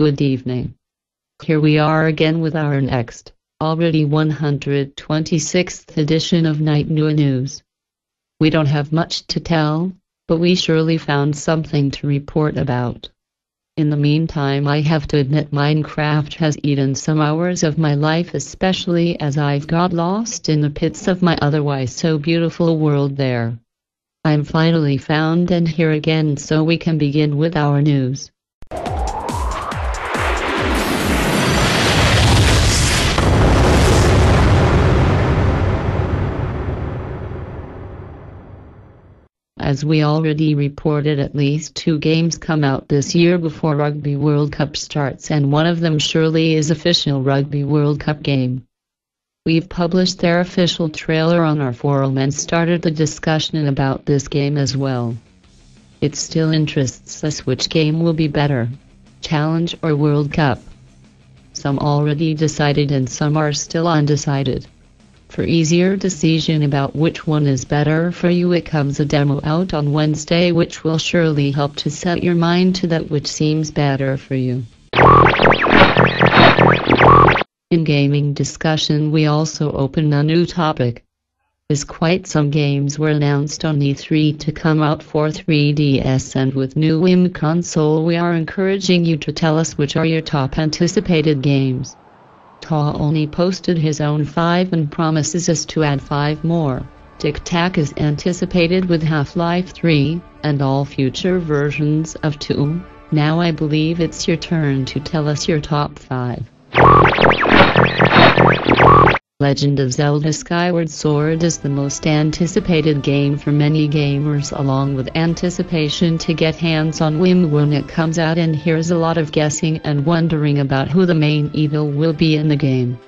Good evening. Here we are again with our next, already 126th edition of Knight-Nui News. We don't have much to tell, but we surely found something to report about. In the meantime, I have to admit Minecraft has eaten some hours of my life, especially as I've got lost in the pits of my otherwise so beautiful world there. I'm finally found and here again, so we can begin with our news. As we already reported, at least 2 games come out this year before Rugby World Cup starts, and one of them surely is official Rugby World Cup game. We've published their official trailer on our forum and started the discussion about this game as well. It still interests us which game will be better, Challenge or World Cup. Some already decided and some are still undecided. For easier decision about which one is better for you, it comes a demo out on Wednesday which will surely help to set your mind to that which seems better for you. In gaming discussion, we also open a new topic. As quite some games were announced on E3 to come out for 3DS, and with new WIM console, we are encouraging you to tell us which are your top anticipated games. Knight-Nui posted his own 5 and promises us to add 5 more. Tic Tac is anticipated with Half-Life 3, and all future versions of 2. Now I believe it's your turn to tell us your top 5. Legend of Zelda Skyward Sword is the most anticipated game for many gamers, along with anticipation to get hands on WIM when it comes out, and here's a lot of guessing and wondering about who the main evil will be in the game.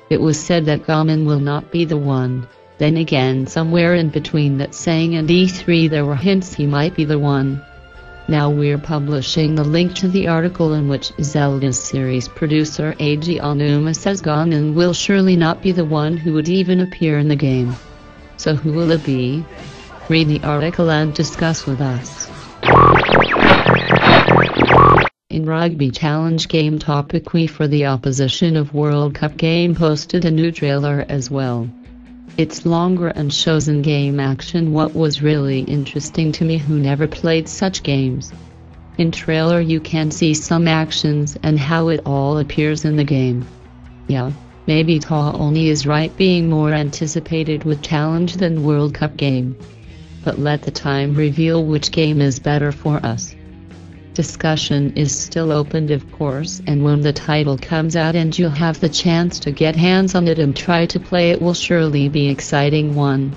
It was said that Ganon will not be the one, then again somewhere in between that saying and E3 there were hints he might be the one. Now we're publishing the link to the article in which Zelda's series producer Eiji Aonuma says Ganon will surely not be the one who would even appear in the game. So who will it be? Read the article and discuss with us. In Rugby Challenge game topic, we for the opposition of World Cup game posted a new trailer as well. It's longer and shows in-game action. What was really interesting to me, who never played such games. In trailer you can see some actions and how it all appears in the game. Yeah, maybe Knight-Nui is right, being more anticipated with Challenge than World Cup game. But let the time reveal which game is better for us. Discussion is still open, of course, and when the title comes out and you'll have the chance to get hands on it and try to play it, will surely be exciting one.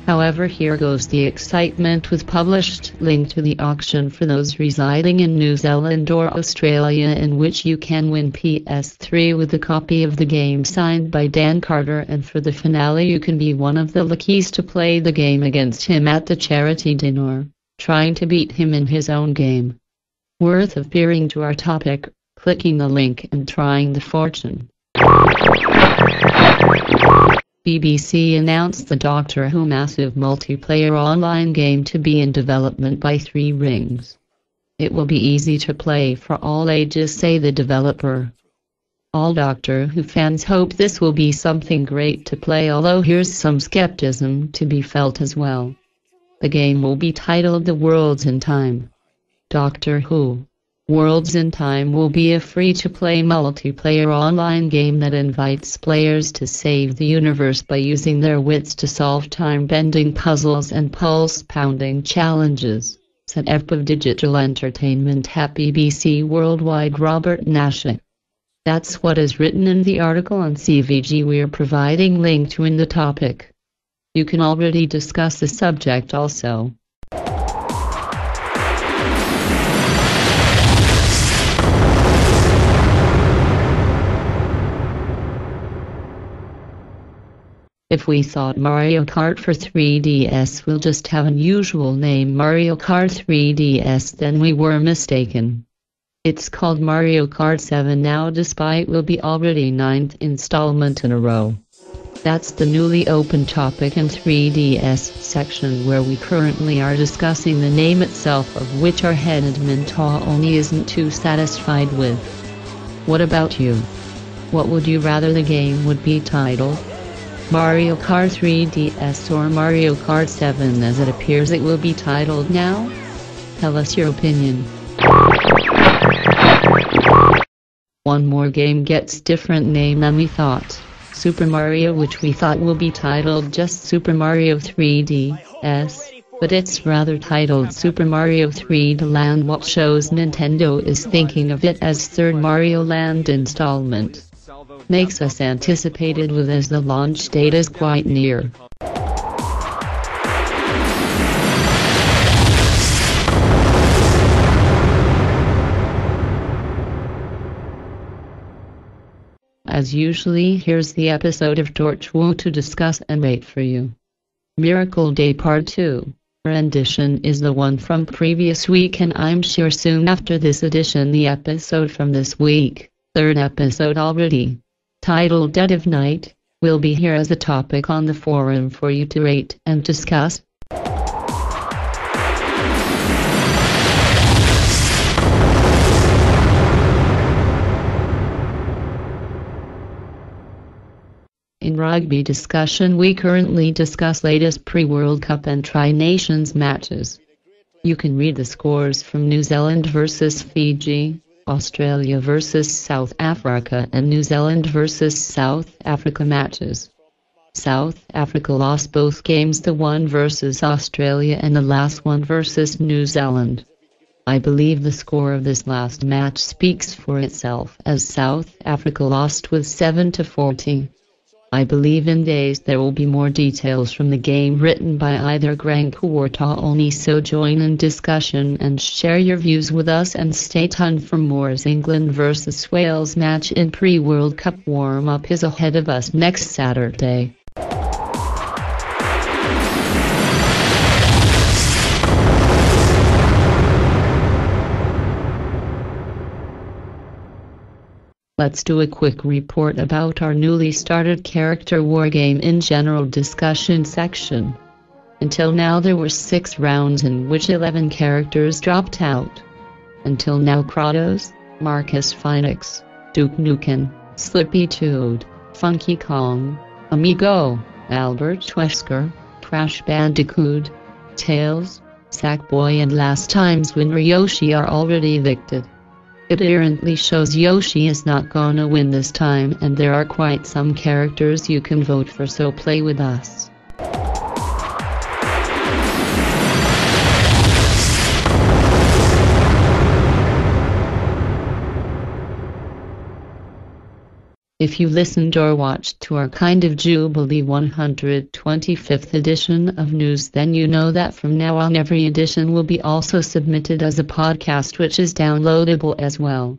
However, here goes the excitement with published link to the auction for those residing in New Zealand or Australia, in which you can win PS3 with a copy of the game signed by Dan Carter, and for the finale you can be one of the luckies to play the game against him at the charity dinner, trying to beat him in his own game. Worth of peering to our topic, clicking the link and trying the fortune. BBC announced the Doctor Who massive multiplayer online game to be in development by 3 Rings. It will be easy to play for all ages, say the developer. All Doctor Who fans hope this will be something great to play, although here's some skepticism to be felt as well. The game will be titled The Worlds in Time. Doctor Who Worlds in Time will be a free-to-play multiplayer online game that invites players to save the universe by using their wits to solve time-bending puzzles and pulse-pounding challenges. Set up of digital entertainment at BBC Worldwide Robert Nashik. That's what is written in the article on CVG we're providing link to in the topic. You can already discuss the subject also. If we thought Mario Kart for 3DS will just have an usual name Mario Kart 3DS, then we were mistaken. It's called Mario Kart 7 now, despite will be already 9th installment in a row. That's the newly opened topic in 3DS section where we currently are discussing the name itself, of which our head admin Knight-Nui isn't too satisfied with. What about you? What would you rather the game would be titled? Mario Kart 3DS or Mario Kart 7 as it appears it will be titled now? Tell us your opinion. One more game gets different name than we thought. Super Mario, which we thought will be titled just Super Mario 3DS, but it's rather titled Super Mario 3D Land, what shows Nintendo is thinking of it as third Mario Land installment. Makes us anticipated with as the launch date is quite near. As usually, here's the episode of Torchwood to discuss and rate for you. Miracle Day Part 2. Rendition is the one from previous week, and I'm sure soon after this edition the episode from this week, third episode already, titled Dead of Night, will be here as a topic on the forum for you to rate and discuss. In rugby discussion, we currently discuss latest pre-World Cup and Tri-Nations matches. You can read the scores from New Zealand versus Fiji, Australia versus South Africa, and New Zealand versus South Africa matches. South Africa lost both games, the one versus Australia and the last one versus New Zealand. I believe the score of this last match speaks for itself, as South Africa lost with 7-40. I believe in days there will be more details from the game written by either Granku or Knight-Nui, so join in discussion and share your views with us, and stay tuned for more as England vs Wales match in pre-World Cup warm-up is ahead of us next Saturday. Let's do a quick report about our newly started character wargame in general discussion section. Until now there were 6 rounds in which 11 characters dropped out. Until now Kratos, Marcus Phoenix, Duke Nukem, Slippy Toad, Funky Kong, Amigo, Albert Wesker, Crash Bandicoot, Tails, Sackboy and last time's winner Yoshi are already evicted. It errantly shows Yoshi is not gonna win this time, and there are quite some characters you can vote for, so play with us. If you listened or watched to our kind of Jubilee 125th edition of news, then you know that from now on every edition will be also submitted as a podcast, which is downloadable as well.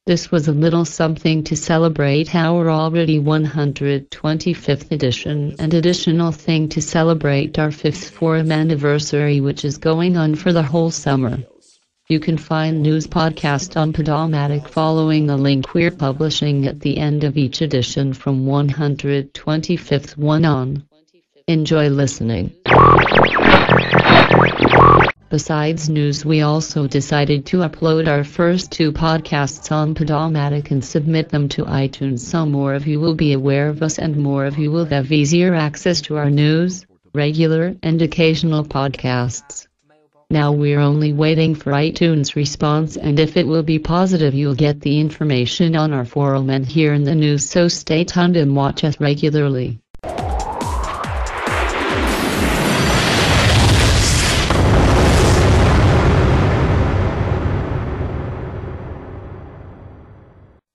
This was a little something to celebrate our already 125th edition, and additional thing to celebrate our 5th forum anniversary, which is going on for the whole summer. You can find news podcast on Podomatic following the link we're publishing at the end of each edition from 125th one on. Enjoy listening. Besides news, we also decided to upload our first 2 podcasts on Podomatic and submit them to iTunes, so more of you will be aware of us and more of you will have easier access to our news, regular and occasional podcasts. Now we're only waiting for iTunes response, and if it will be positive you'll get the information on our forum and here in the news, so stay tuned and watch us regularly.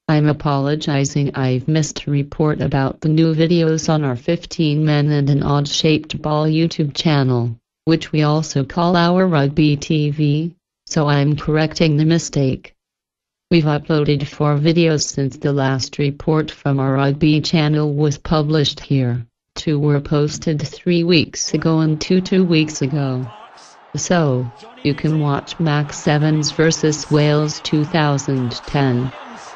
I'm apologizing, I've missed to report about the new videos on our 15 men and an odd-shaped ball YouTube channel, which we also call our Rugby TV, so I'm correcting the mistake. We've uploaded 4 videos since the last report from our Rugby channel was published here. 2 were posted 3 weeks ago and 2 weeks ago. So, you can watch Max Sevens vs Wales 2010,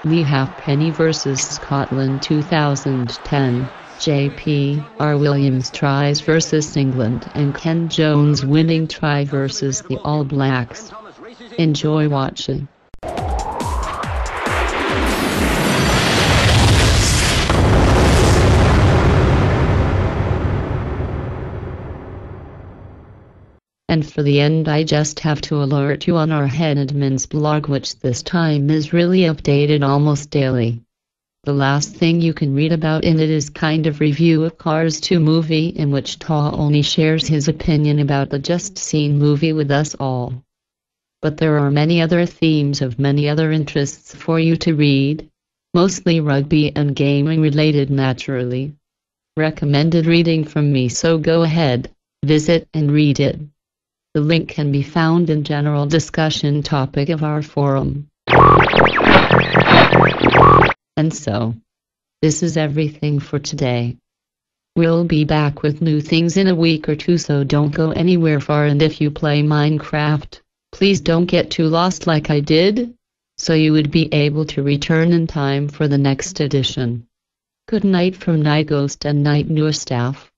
Lee Halfpenny vs Scotland 2010, J.P.R. Williams tries versus England and Ken Jones winning try versus the All Blacks. Enjoy watching. And for the end, I just have to alert you on our head admin's blog, which this time is really updated almost daily. The last thing you can read about in it is kind of review of Cars 2 movie, in which Ta only shares his opinion about the just seen movie with us all. But there are many other themes of many other interests for you to read, mostly rugby and gaming related naturally. Recommended reading from me, so go ahead, visit and read it. The link can be found in general discussion topic of our forum. And so, this is everything for today. We'll be back with new things in a week or two, so don't go anywhere far, and if you play Minecraft, please don't get too lost like I did, so you would be able to return in time for the next edition. Good night from Night Ghost and Knight-Nui staff.